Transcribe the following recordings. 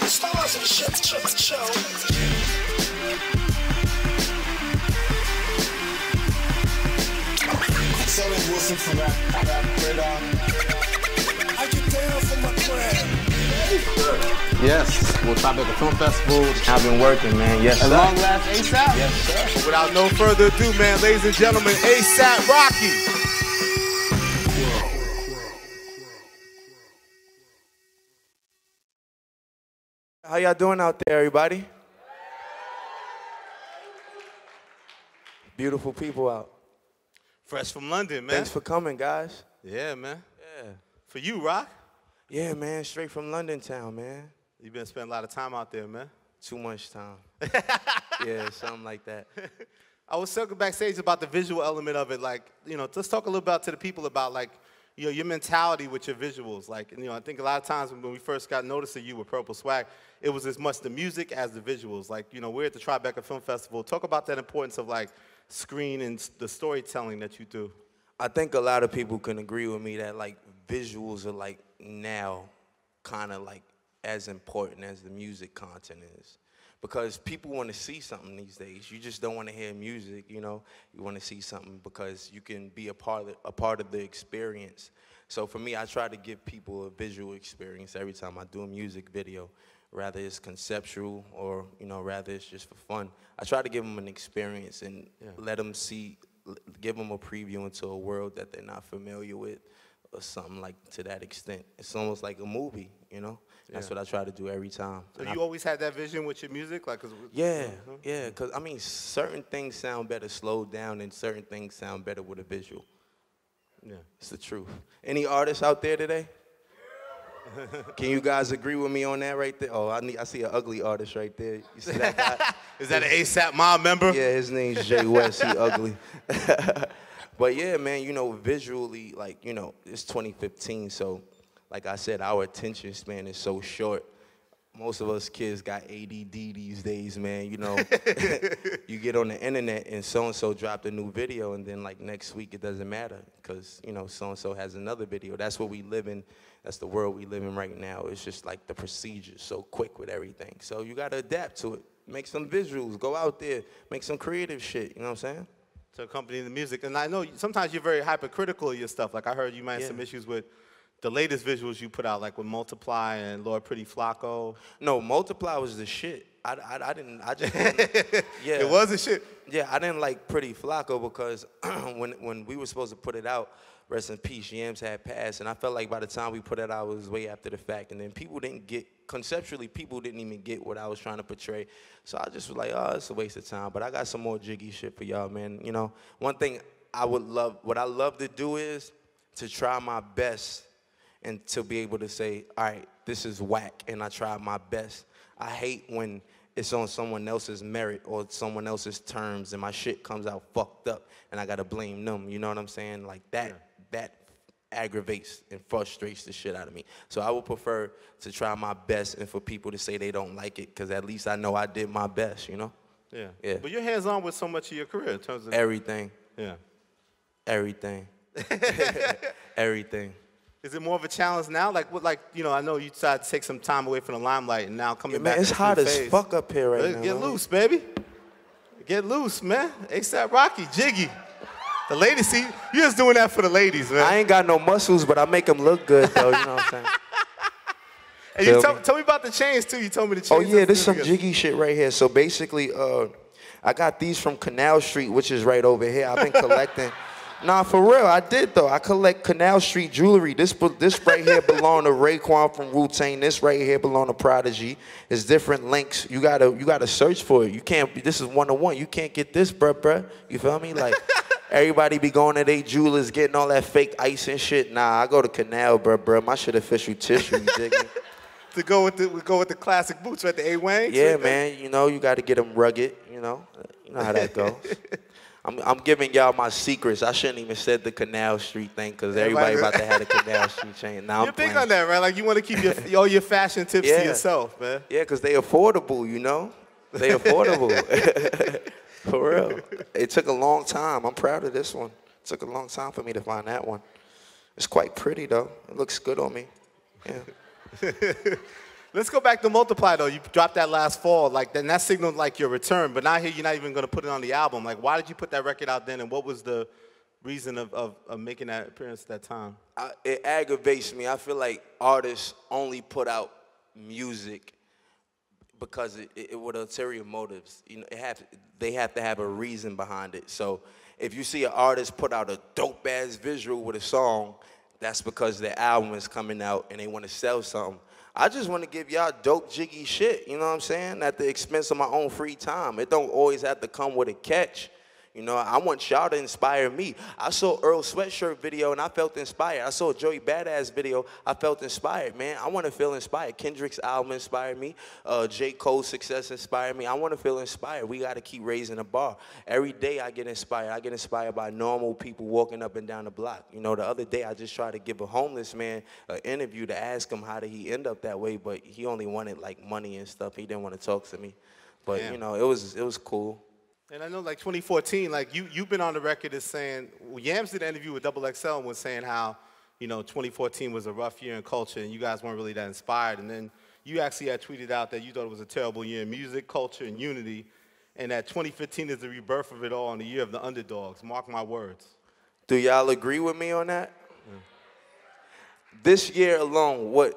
Stars and shit show. Selling Wilson from rap I get down for my clan. Yes, well, Tribeca Film Festival. I've been working, man. Yes, sir. At long last, ASAP? Yes, sir. Without no further ado, man, ladies and gentlemen, ASAP Rocky. How y'all doing out there, everybody? Beautiful people out. Fresh from London, man. Thanks for coming, guys. Yeah, man. Yeah. For you, Rock? Yeah, man, straight from London town, man. You've been spending a lot of time out there, man. Too much time. Yeah, something like that. I was talking backstage about the visual element of it. Like, you know, let's talk a little bit to the people about, like, you know, your mentality with your visuals. Like, you know, I think a lot of times when we first got noticed of you with Purple Swag, it was as much the music as the visuals. Like, you know, we're at the Tribeca Film Festival. Talk about that importance of, like, screen and the storytelling that you do. I think a lot of people can agree with me that, like, visuals are, like, now kind of, like, as important as the music content is. Because people want to see something these days. You just don't want to hear music, you know. You want to see something because you can be a part of the experience. So for me, I try to give people a visual experience every time I do a music video. Rather it's conceptual or, you know, rather it's just for fun. I try to give them an experience and let them see, give them a preview into a world that they're not familiar with or something like to that extent. It's almost like a movie, you know? That's what I try to do every time. So you always had that vision with your music? Like, yeah, because, I mean, certain things sound better slowed down and certain things sound better with a visual. Yeah. It's the truth. Any artists out there today? Can you guys agree with me on that right there? Oh, I see an ugly artist right there. You see that guy? Is that an ASAP Mob member? Yeah, his name's Jay West. He ugly. But yeah, man, you know, visually, like, you know, it's 2015, so like I said, our attention span is so short. Most of us kids got ADD these days, man. You know, you get on the internet and so-and-so dropped a new video, and then like next week it doesn't matter because, you know, so-and-so has another video. That's what we live in. That's the world we live in right now. It's just like the procedure's so quick with everything. So you got to adapt to it. Make some visuals. Go out there. Make some creative shit. You know what I'm saying? To accompany the music. And I know sometimes you're very hypercritical of your stuff. Like I heard you might have some issues with the latest visuals you put out, like with Multiply and Lord Pretty Flacco. No, Multiply was the shit. I just didn't, yeah. It was the shit. Yeah, I didn't like Pretty Flacco because when we were supposed to put it out, rest in peace, Yams had passed, and I felt like by the time we put it out, it was way after the fact, and then people didn't get, conceptually, people didn't even get what I was trying to portray. So I just was like, oh, it's a waste of time, but I got some more jiggy shit for y'all, man. You know, one thing I would love, what I love to do is to try my best and to be able to say, all right, this is whack, and I tried my best. I hate when it's on someone else's merit or someone else's terms, and my shit comes out fucked up, and I gotta blame them. You know what I'm saying? Like that, that aggravates and frustrates the shit out of me. So I would prefer to try my best and for people to say they don't like it, because at least I know I did my best, you know? Yeah. Yeah. But you're hands-on with so much of your career in terms of Everything. Yeah. Everything. Everything. Is it more of a challenge now? Like, what, like, you know, I know you decided to take some time away from the limelight and now coming back. Man, it's hot as fuck up here right now. Get loose, baby. Get loose, man. ASAP Rocky, Jiggy. The ladies, see, you're just doing that for the ladies, man. I ain't got no muscles, but I make them look good, though, you know what I'm saying? And you tell me about the chains, too. You told me the chains. Oh, yeah, this is some jiggy shit right here. So basically, I got these from Canal Street, which is right over here. I've been collecting. Nah, for real, I did though. I collect Canal Street jewelry. This right here belong to Raekwon from Wu-Tang. This right here belong to Prodigy. It's different links. You gotta search for it. You can't. This is one-on-one. You can't get this, bruh. You feel me? Like everybody be going to their jewelers getting all that fake ice and shit. Nah, I go to Canal, bruh. My shit official tissue. You dig me? To go with the classic boots, right? The A-Wang. Yeah, man. You know, you got to get them rugged. You know how that goes. I'm giving y'all my secrets. I shouldn't even said the Canal Street thing because everybody about to have a Canal Street chain. Now You're big on that, right? Like you want to keep all your fashion tips to yourself, man. Yeah, because they affordable, you know? They affordable. For real. It took a long time. I'm proud of this one. It took a long time for me to find that one. It's quite pretty, though. It looks good on me. Yeah. Let's go back to Multiply, though. You dropped that last fall. Like, then that signaled, like, your return. But now here you're not even going to put it on the album. Like, why did you put that record out then, and what was the reason of making that appearance at that time? It aggravates me. I feel like artists only put out music because it with ulterior motives. You know, they have to have a reason behind it. So if you see an artist put out a dope-ass visual with a song, that's because their album is coming out and they want to sell something. I just want to give y'all dope, jiggy shit, you know what I'm saying, at the expense of my own free time. It don't always have to come with a catch. You know, I want y'all to inspire me. I saw Earl Sweatshirt video and I felt inspired. I saw Joey Badass video, I felt inspired, man. I want to feel inspired. Kendrick's album inspired me. J. Cole's success inspired me. I want to feel inspired. We got to keep raising the bar. Every day I get inspired. I get inspired by normal people walking up and down the block. You know, the other day I just tried to give a homeless man an interview to ask him how did he end up that way, but he only wanted like money and stuff. He didn't want to talk to me. But, Damn. you know, it was cool. And I know, like, 2014, like, you've been on the record as saying, well, Yams did an interview with Double XL and was saying how, you know, 2014 was a rough year in culture and you guys weren't really that inspired. And then you actually had tweeted out that you thought it was a terrible year in music, culture, and unity, and that 2015 is the rebirth of it all and the year of the underdogs. Mark my words. Do y'all agree with me on that? Yeah. This year alone,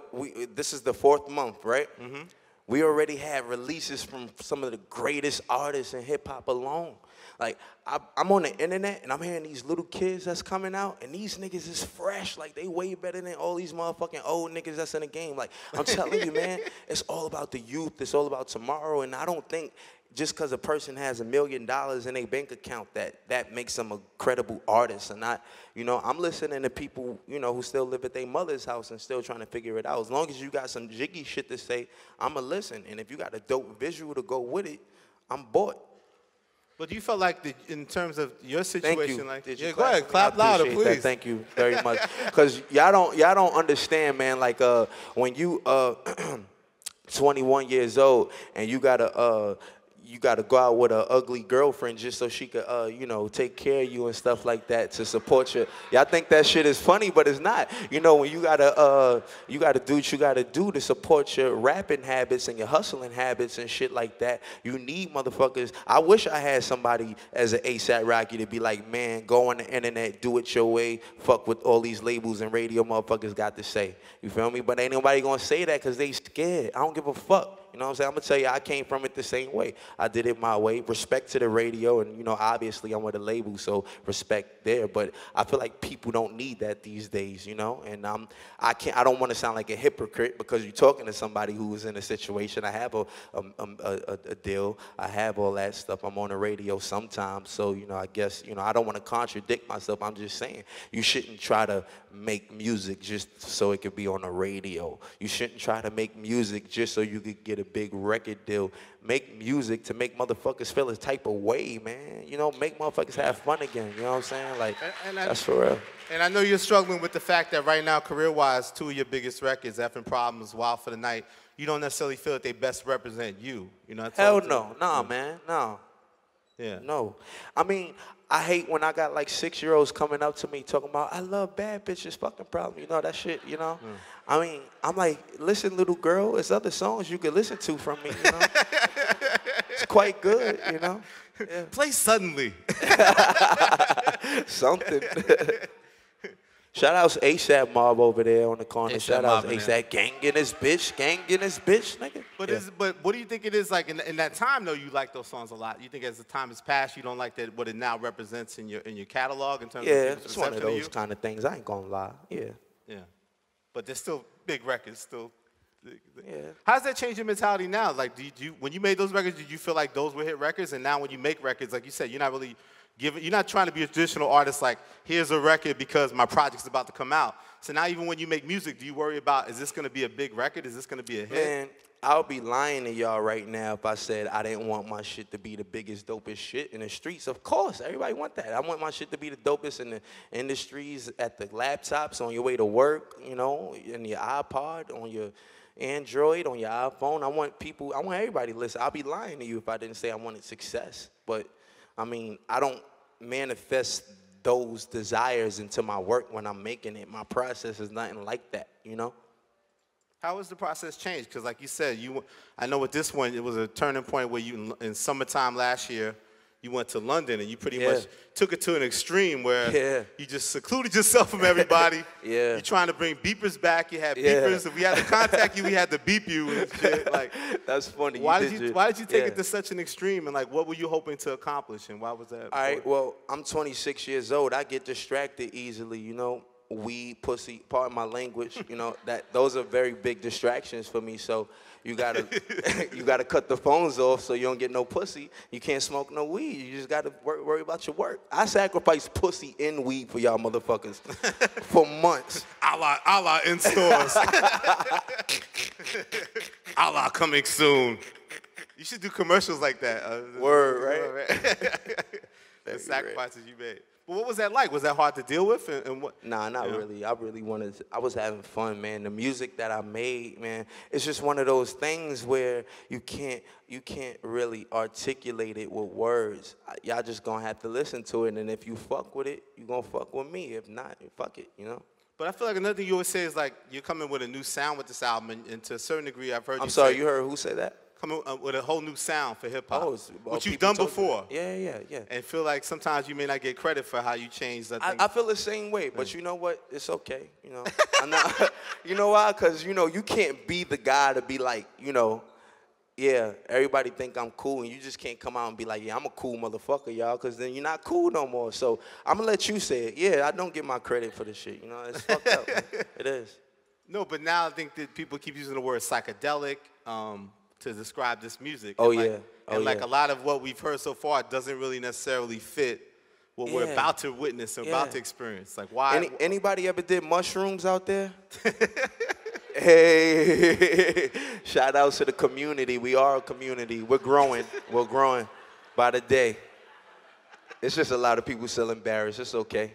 this is the 4th month, right? Mm-hmm. We already had releases from some of the greatest artists in hip-hop alone. Like, I'm on the internet, and I'm hearing these little kids that's coming out, and these niggas is fresh. Like, they way better than all these motherfucking old niggas that's in the game. Like, I'm telling you, man, it's all about the youth. It's all about tomorrow, and I don't think just because a person has $1 million in their bank account that makes them a credible artist. And I'm listening to people, you know, who still live at their mother's house and still trying to figure it out. As long as you got some jiggy shit to say, I'ma listen. And if you got a dope visual to go with it, I'm bought. But you felt like, in terms of your situation, Thank you. like, yeah, go ahead, clap louder, please. That. Thank you very much. Because y'all don't understand, man. Like, when you 21 years old and you gotta go out with an ugly girlfriend just so she could, you know, take care of you and stuff like that to support you. Y'all think that shit is funny, but it's not. You know, when you gotta do what you gotta do to support your rapping habits and your hustling habits and shit like that. You need motherfuckers. I wish I had somebody as an ASAP Rocky to be like, man, go on the internet, do it your way, fuck what all these labels and radio motherfuckers got to say. You feel me? But ain't nobody gonna say that because they scared. I don't give a fuck. You know what I'm saying? I'm going to tell you, I came from it the same way. I did it my way. Respect to the radio, and, you know, obviously I'm with a label, so respect there. But I feel like people don't need that these days, you know? And I don't want to sound like a hypocrite because you're talking to somebody who is in a situation. I have a deal. I have all that stuff. I'm on the radio sometimes. So, you know, I guess, you know, I don't want to contradict myself. I'm just saying you shouldn't try to make music just so it could be on the radio. You shouldn't try to make music just so you could get a big record deal. Make music to make motherfuckers feel a type of way, man. You know, make motherfuckers have fun again. You know what I'm saying? Like, that's for real. And I know you're struggling with the fact that right now, career-wise, 2 of your biggest records, Effing Problems, Wild for the Night, you don't necessarily feel that they best represent you. You know? Hell no. Nah, man. No. Yeah. No. I mean, I hate when I got like 6-year-olds coming up to me talking about, I love bad bitches, fucking problem. You know, that shit, you know? I mean, I'm like, listen, little girl, there's other songs you can listen to from me, you know? It's quite good, you know? Yeah. Play Suddenly. Something. Shout out to ASAP Mob over there on the corner. Shout out to ASAP. Gang in this bitch, nigga. But but what do you think it is like in that time though? You like those songs a lot. You think as the time has passed, you don't like that what it now represents in your catalog in terms of people's it's one of those kind of things. I ain't gonna lie. Yeah. Yeah. But they're still big records. Still. Yeah. How's that change your mentality now? Like, when you made those records, did you feel like those were hit records? And now when you make records, like you said, you're not really you're not trying to be a traditional artist like, here's a record because my project's about to come out. So now even when you make music, do you worry about, is this going to be a big record? Is this going to be a hit? Man, I would be lying to y'all right now if I said I didn't want my shit to be the biggest, dopest shit in the streets. Of course, everybody want that. I want my shit to be the dopest in the industries, at the laptops, on your way to work, you know, in your iPod, on your Android, on your iPhone. I want everybody to listen. I'll be lying to you if I didn't say I wanted success. But, I mean, I don't manifest those desires into my work when I'm making it. My process is nothing like that, you know? How has the process changed? Because like you said, I know with this one, it was a turning point where you, in summertime last year, you went to London and you pretty much took it to an extreme where you just secluded yourself from everybody. You're trying to bring beepers back. You had beepers. If we had to contact you, we had to beep you and shit. Like, that's funny. Why did you take it to such an extreme? And like, what were you hoping to accomplish? And why was that? All right. Well, I'm 26 years old. I get distracted easily. You know, weed, pussy, pardon my language. You know those are very big distractions for me. So. You gotta cut the phones off so you don't get no pussy. You can't smoke no weed. You just gotta worry about your work. I sacrificed pussy and weed for y'all motherfuckers for months. A la in stores. A la coming soon. You should do commercials like that. Word, right? The sacrifices you made. But what was that like? Was that hard to deal with? And what? Nah, not really. I really wanted to, I was having fun, man. The music that I made, man, it's just one of those things where you can't really articulate it with words. Y'all just gonna have to listen to it, and if you fuck with it, you gonna fuck with me. If not, fuck it, you know? But I feel like another thing you always say is like you're coming with a new sound with this album, and to a certain degree, I've heard I'm sorry, you heard who say that? Coming with a whole new sound for hip hop, which you've people done before. Yeah. And feel like sometimes you may not get credit for how you changed that thing. I feel the same way, but you know what? It's okay. You know, I'm not. You know why? Because you know you can't be the guy to be like, you know, yeah. Everybody think I'm cool, and you just can't come out and be like, yeah, I'm a cool motherfucker, y'all. Because then you're not cool no more. So I'm gonna let you say it. Yeah, I don't get my credit for this shit. You know, it's fucked up. Man. It is. No, but now I think that people keep using the word psychedelic. To describe this music. Oh, and like, yeah. And like a lot of what we've heard so far doesn't really necessarily fit what we're about to witness and about to experience. Like why? Anybody ever did mushrooms out there? Hey, shout out to the community. We are a community. We're growing. We're growing by the day. It's just a lot of people still embarrassed. It's okay.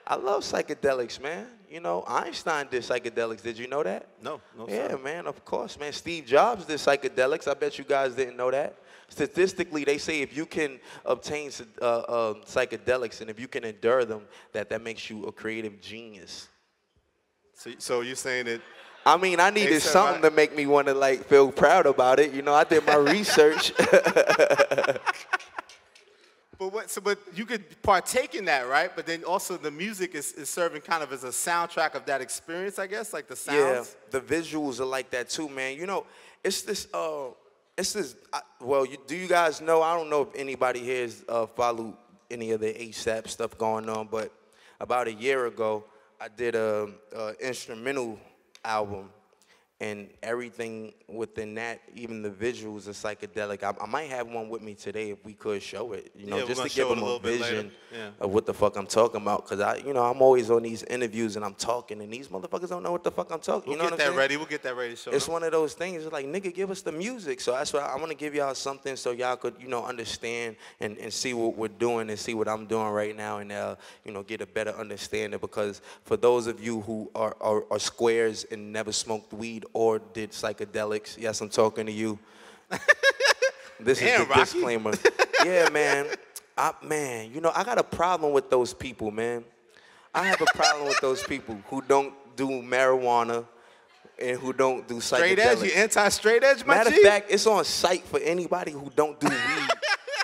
I love psychedelics, man. You know, Einstein did psychedelics. Did you know that? No, Yeah, sir. man, of course, man. Steve Jobs did psychedelics. I bet you guys didn't know that. Statistically, they say if you can obtain psychedelics and if you can endure them, that makes you a creative genius. So you're saying that? I mean, I needed something to make me want to, like, feel proud about it. You know, I did my research. But you could partake in that, right? But then also the music is serving kind of as a soundtrack of that experience, I guess, like the sounds. Yeah, the visuals are like that too, man. You know, it's this. Well, do you guys know? I don't know if anybody here has followed any of the ASAP stuff going on, but about a year ago, I did a instrumental album. And everything within that, even the visuals are psychedelic. I might have one with me today if we could show it, you know, just to give them a vision of what the fuck I'm talking about. Because I'm always on these interviews and I'm talking, and these motherfuckers don't know what the fuck I'm talking. We'll get that ready. We'll get that ready to show. It's one of those things. It's like, nigga, give us the music. So that's why I want to give y'all something so y'all could, you know, understand and see what we're doing and see what I'm doing right now and, you know, get a better understanding. Because for those of you who are squares and never smoked weed or did psychedelics, yes, I'm talking to you. This is the disclaimer. Yeah, man. Man, you know, I got a problem with those people, man. I have a problem with those people who don't do marijuana and who don't do psychedelics. Straight edge? You anti-straight edge, my Matter of fact, it's on site for anybody who don't do weed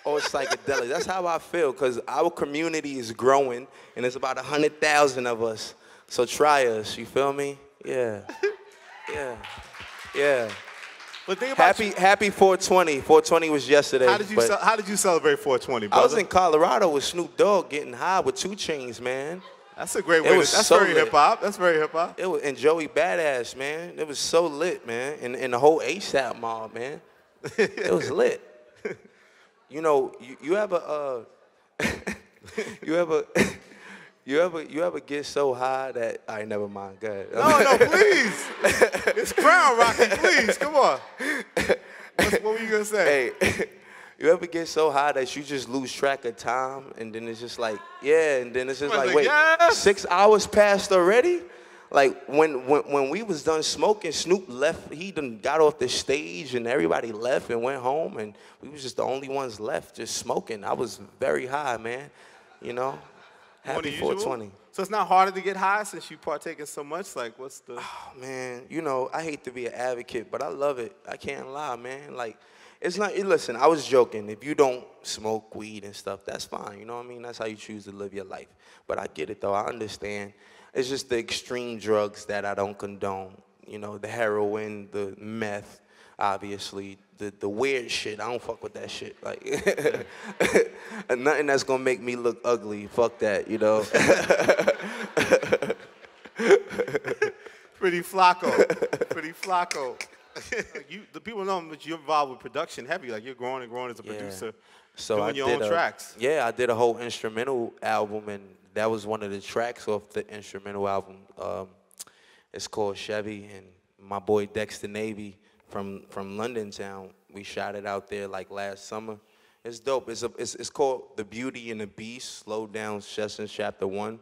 or psychedelics. That's how I feel, because our community is growing, and there's about 100,000 of us. So try us, you feel me? Yeah. Yeah. But think about happy 420. 420 was yesterday. How did you celebrate 420, brother? I was in Colorado with Snoop Dogg getting high with 2 Chainz, man. That's a great way. That's so very hip hop. That's very hip hop. It was, and Joey Badass, man. It was so lit, man. And the whole ASAP mob, man. It was lit. You know, you ever You ever get so high that never mind, go ahead. No, please. It's Crown Rocky, please. Come on. What were you gonna say? Hey, you ever get so high that you just lose track of time, and then it's just like, and then it's just like, wait, 6 hours passed already? Like when we was done smoking, Snoop left. He done got off the stage, and everybody left and went home, and we was just the only ones left, just smoking. I was very high, man. You know. More than Happy usual? 420. So it's not harder to get high since you partake in so much? Like, what's the... Oh, man, you know, I hate to be an advocate, but I love it. I can't lie, man. Like, it's not, listen, I was joking. If you don't smoke weed and stuff, that's fine. You know what I mean? That's how you choose to live your life. But I get it, though. I understand. It's just the extreme drugs that I don't condone. You know, the heroin, the meth, obviously. The weird shit, I don't fuck with that shit. Like, nothing that's gonna make me look ugly. Fuck that, you know? Pretty Flacco. Pretty Flacco. The people know that you're involved with production heavy. Like, you're growing and growing as a producer. So doing your own tracks. Yeah, I did a whole instrumental album, and that was one of the tracks off the instrumental album. It's called Chevy, and my boy Dexter Navy from London town, we shot it out there like last summer. It's dope. It's called The Beauty and the Beast, Slowed Down Sessions Chapter 1.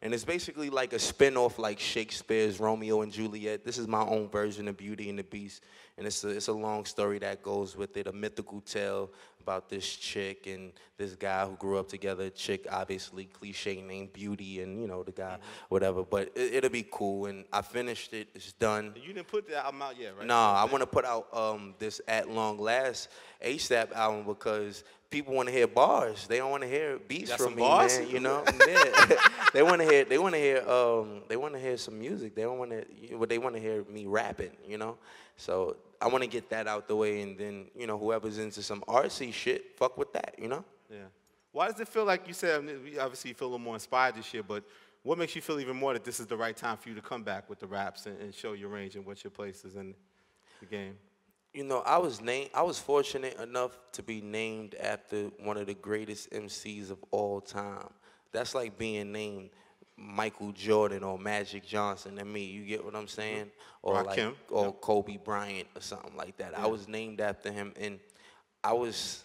And it's basically like a spin-off like Shakespeare's Romeo and Juliet. This is my own version of Beauty and the Beast. And it's a long story that goes with it, a mythical tale about this chick and this guy who grew up together. Chick, obviously, cliche named Beauty, and, you know, the guy, whatever. But it'll be cool. And I finished it. It's done. You didn't put the album out yet, right? Nah, I want to put out this At Long Last ASAP album because people want to hear bars. They don't want to hear beats Got from some me, bars? man. You know, yeah. They want to hear some music. They don't want to. They want to hear me rapping. You know, so I want to get that out the way, and then, you know, whoever's into some artsy shit, fuck with that. You know. Yeah. Why does it feel like, you said, obviously you feel a little more inspired this year, but what makes you feel even more that this is the right time for you to come back with the raps and show your range and what your place is in the game? You know, I was fortunate enough to be named after one of the greatest MCs of all time. That's like being named Michael Jordan or Magic Johnson to me. You get what I'm saying? Or Rakim. or Kobe Bryant or something like that. Yeah. I was named after him, and I was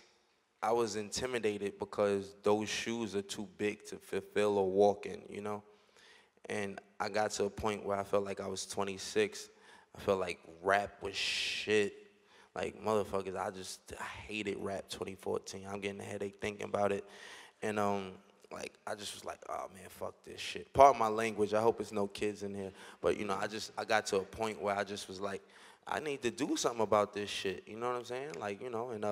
intimidated because those shoes are too big to fulfill or walk in, you know? And I got to a point where I felt like I was 26. I felt like rap was shit. Like, motherfuckers, I hated rap 2014. I'm getting a headache thinking about it. And, like, I just was like, oh, man, fuck this shit. Pardon my language. I hope it's no kids in here. But, you know, I got to a point where I just was like, I need to do something about this shit. You know what I'm saying? Like, you know, and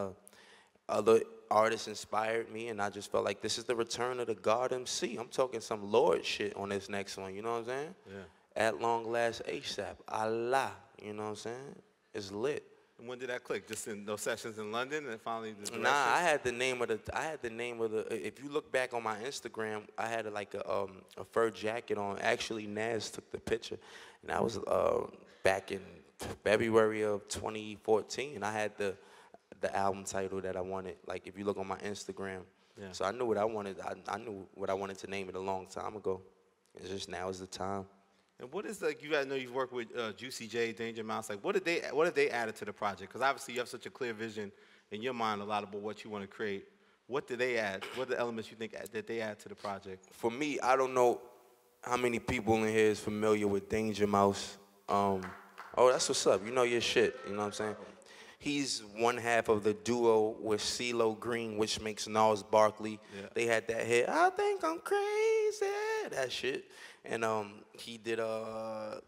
other artists inspired me, and I just felt like this is the return of the God MC. I'm talking some Lord shit on this next one. You know what I'm saying? Yeah. At Long Last ASAP. Allah. You know what I'm saying? It's lit. And when did that click? Just in those sessions in London, and finally the Nah, I had the name of the. If you look back on my Instagram, I had like a fur jacket on. Actually, Nas took the picture, and that was back in February of 2014. And I had the album title that I wanted. Like, if you look on my Instagram, yeah. So I knew what I wanted. I knew what I wanted to name it a long time ago. It's just now is the time. And what is you guys know you've worked with Juicy J, Danger Mouse. Like, what have they added to the project? Because obviously you have such a clear vision in your mind a lot about what you want to create. What do they add? What are the elements you think that they add to the project? For me, I don't know how many people in here is familiar with Danger Mouse. Oh, that's what's up. You know your shit. You know what I'm saying? He's one half of the duo with CeeLo Green, which makes Gnarls Barkley. Yeah. They had that hit, I think I'm crazy, that shit. And he did the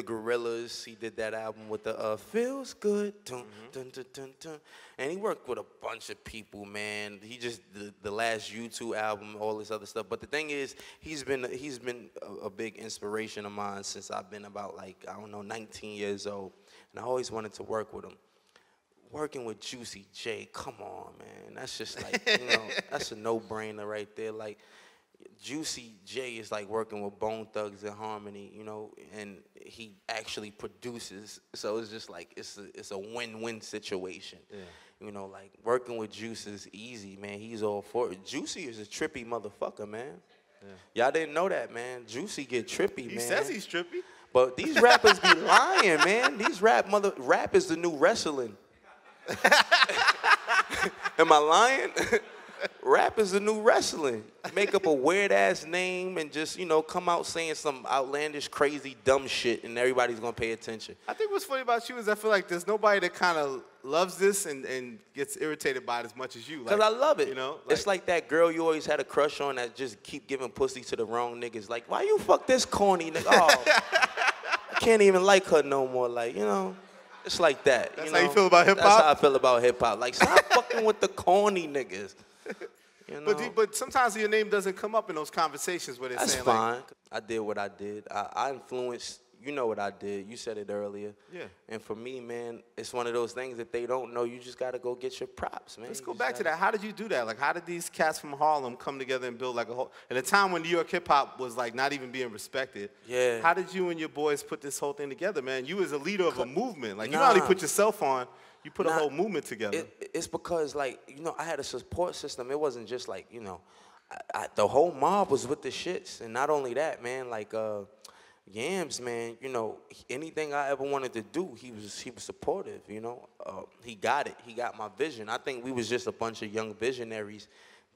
Gorillas. He did that album with the Feels Good. Dun, dun, dun, dun, dun. And he worked with a bunch of people, man. He just the last U2 album, all this other stuff. But the thing is, he's been a big inspiration of mine since I've been about, like, I don't know, 19 years old. And I always wanted to work with him. Working with Juicy J, come on, man. That's just like, you know, that's a no-brainer right there. Like, Juicy J is like working with Bone Thugs and Harmony, you know, and he actually produces. So it's just like, it's a win-win situation. Yeah. You know, like, working with Juice is easy, man. He's all for it. Juicy is a trippy motherfucker, man. Yeah. Y'all didn't know that, man. Juicy get trippy, man. He says he's trippy. But these rappers be lying, man. These rap is the new wrestling. Am I lying? Rap is the new wrestling. Make up a weird ass name and just, you know, come out saying some outlandish, crazy, dumb shit, and everybody's gonna pay attention. I think what's funny about you is I feel like there's nobody that kind of loves this and gets irritated by it as much as you. Cause I love it. You know, it's like that girl you always had a crush on that just keep giving pussy to the wrong niggas. Like, why you fuck this corny nigga? Oh, I can't even like her no more. Like, you know, it's like that. That's you know? how you feel about hip hop? That's how I feel about hip hop. Like, stop fucking with the corny niggas. You know? But sometimes your name doesn't come up in those conversations where they're That's saying fine. like, I did what I did. I influenced, you know what I did. You said it earlier. Yeah. And for me, man, it's one of those things that they don't know. You just got to go get your props, man. let's You go just back to gotta- that. How did you do that? Like, how did these cats from Harlem come together and build like a whole, at a time when New York hip hop was like not even being respected? Yeah. How did you and your boys put this whole thing together, man? You as a leader of a movement. Like, you not only Nah. put yourself on, you put a Nah. whole movement together. It's because, like, you know, I had a support system. It wasn't just like, you know, the whole mob was with the shits. And not only that, man, like, Yams, man, you know, anything I ever wanted to do, he was supportive, you know. He got it. He got my vision. I think we was just a bunch of young visionaries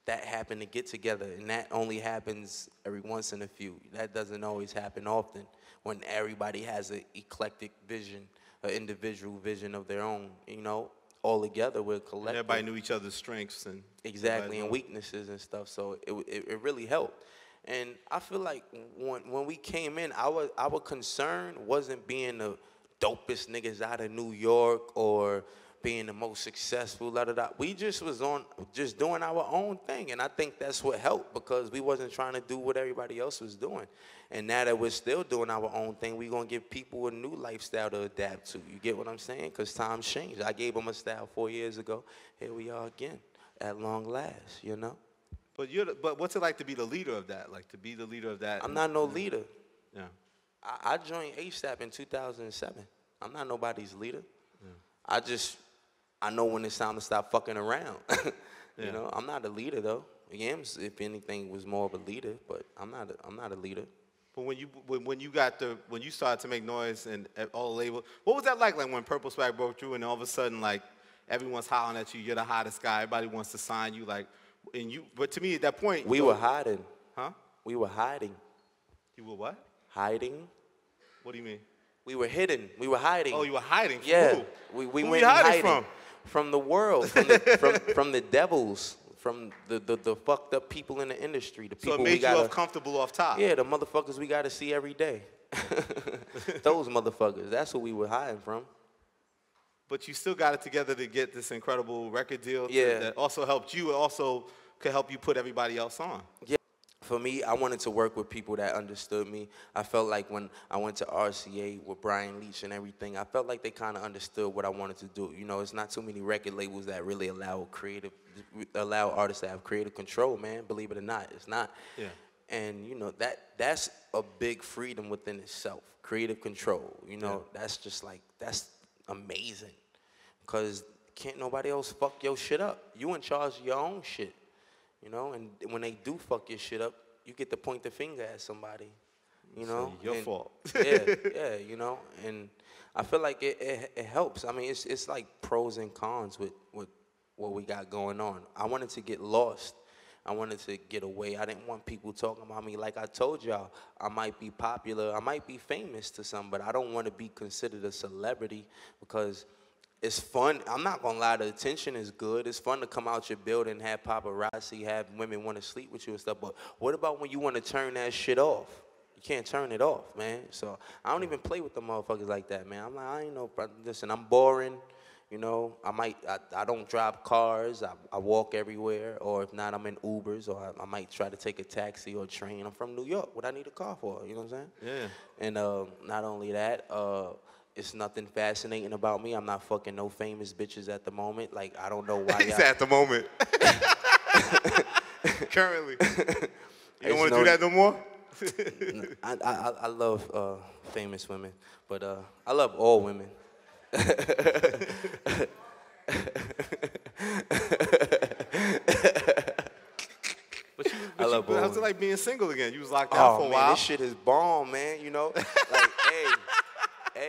that happened to get together, and that only happens every once in a few. That doesn't always happen often when everybody has an eclectic vision, an individual vision of their own, you know. All together, we're And collective. everybody knew each other's strengths and Exactly, and everybody- weaknesses and stuff. So it really helped. And I feel like when we came in, our concern wasn't being the dopest niggas out of New York or being the most successful, We just was just doing our own thing. And I think that's what helped because we wasn't trying to do what everybody else was doing. And now that we're still doing our own thing, we're going to give people a new lifestyle to adapt to. You get what I'm saying? Because times change. I gave them a style 4 years ago. Here we are again at long last, you know? But what's it like to be the leader of that? Like to be the leader of that? I'm not no leader. Yeah. I joined ASAP in 2007. I'm not nobody's leader. I know when it's time to stop fucking around. You know, I'm not a leader though. Yams, if anything, was more of a leader, but I'm not a leader. But when you started to make noise and all the labels, what was that like? Like when Purple Swag broke through and all of a sudden like everyone's hollering at you, you're the hottest guy, everybody wants to sign you, like, and you. But to me at that point, We were hiding. Huh? We were hiding. You were what? Hiding. What do you mean? We were hidden. We were hiding. Oh, you were hiding. From Yeah. who? We Who went you in hiding hiding from? From the world, from the devils, from the fucked up people in the industry, the So people it made we you gotta. uncomfortable off top. Yeah, the motherfuckers we gotta see every day. Those motherfuckers. That's who we were hiding from. But you still got it together to get this incredible record deal. Yeah. That also helped you. It also could help you put everybody else on. Yeah. For me, I wanted to work with people that understood me. I felt like when I went to RCA with Brian Leach and everything, I felt like they kind of understood what I wanted to do. You know, it's not too many record labels that really allow artists to have creative control, man. Believe it or not, it's not. Yeah. And you know that's a big freedom within itself. Creative control. You know, that's just like that's amazing. Cause can't nobody else fuck your shit up. You in charge of your own shit. You know, and when they do fuck your shit up, you get to point the finger at somebody. You know, your And- fault. yeah, you know, and I feel like it helps. I mean, it's like pros and cons with what we got going on. I wanted to get lost. I wanted to get away. I didn't want people talking about me. Like I told y'all, I might be popular, I might be famous to some, but I don't want to be considered a celebrity because it's fun. I'm not gonna lie, the attention is good. It's fun to come out your building, have paparazzi, have women want to sleep with you and stuff. But what about when you want to turn that shit off? You can't turn it off, man. So I don't even play with the motherfuckers like that, man. I'm like, I ain't no, listen, I'm boring. You know, I don't drive cars. I walk everywhere. Or if not, I'm in Ubers. Or I might try to take a taxi or a train. I'm from New York. What I need a car for? You know what I'm saying? Yeah. And not only that, it's nothing fascinating about me. I'm not fucking no famous bitches at the moment. Like, I don't know why He y'all... said at the moment. Currently. You don't want to no- do that no more? I love famous women, but I love all women. I love all How's women. it like being single again? You was locked down for a man, while. this shit is bomb, man. You know, like, hey,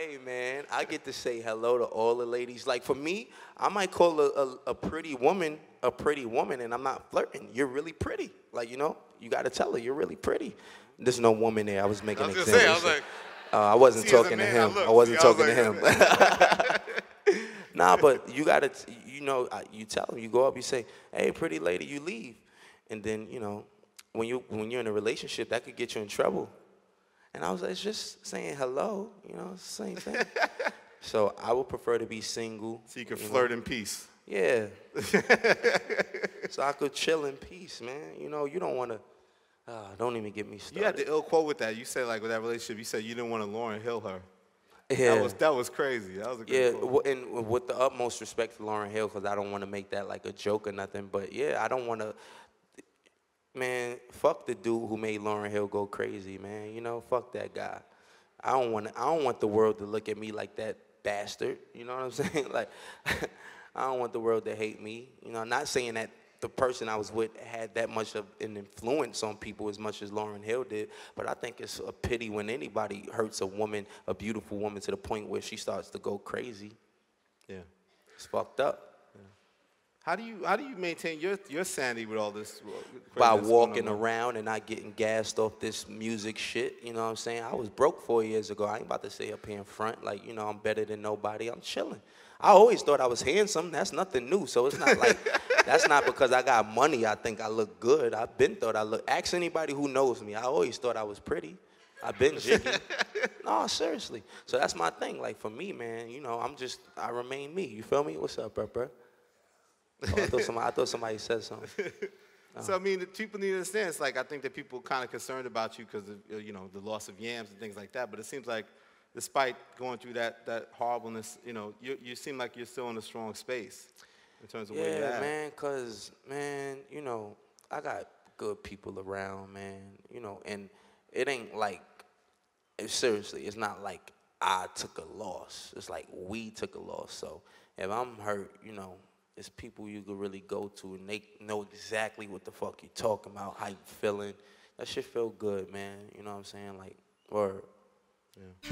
way, man. I get to say hello to all the ladies. Like, for me, I might call a pretty woman a pretty woman, and I'm not flirting. You're really pretty. Like, you know, you got to tell her you're really pretty. There's no woman there. I was making an example. I was like, I wasn't talking to him. I wasn't talking to him. Nah, but you got to, you know, you tell them. You go up, you say, hey, pretty lady, you leave. And then, you know, when you're in a relationship, that could get you in trouble. And I was like, it's just saying hello, you know, it's the same thing. So I would prefer to be single. So you can flirt in peace. Yeah. So I could chill in peace, man. You know, you don't want to, don't even get me started. You had the ill quote with that. You said, like, with that relationship, you said you didn't want to Lauryn Hill her. Yeah. That was crazy. That was a good quote. And with the utmost respect for Lauryn Hill, because I don't want to make that like a joke or nothing. But, yeah, I don't want to. Man, fuck the dude who made Lauryn Hill go crazy, man. You know, fuck that guy. I don't want the world to look at me like that bastard. You know what I'm saying? Like, I don't want the world to hate me. You know, I'm not saying that the person I was with had that much of an influence on people as much as Lauryn Hill did, but I think it's a pity when anybody hurts a woman, a beautiful woman, to the point where she starts to go crazy. Yeah. It's fucked up. How do you maintain your sanity with all this? By walking around and not getting gassed off this music shit, you know what I'm saying? I was broke 4 years ago. I ain't about to stay up here in front like, you know, I'm better than nobody. I'm chilling. I always thought I was handsome. That's nothing new. So it's not like, that's not because I got money I think I look good. I've been thought I look, ask anybody who knows me. I always thought I was pretty. I've been jiggy. No, seriously. So that's my thing. Like, for me, man, you know, I remain me. You feel me? What's up, bro? Oh, I thought somebody said something. So, I mean, the people need to understand, it's like, I think that people are kind of concerned about you because of, you know, the loss of Yams and things like that, but it seems like despite going through that horribleness, you know, you seem like you're still in a strong space in terms of where you're at. Yeah, man, because, man, you know, I got good people around, man, you know, and it ain't like, seriously, it's not like I took a loss. It's like we took a loss. So if I'm hurt, you know, it's people you could really go to, and they know exactly what the fuck you talking about, how you feeling. That shit feel good, man. You know what I'm saying? Like, word. Yeah.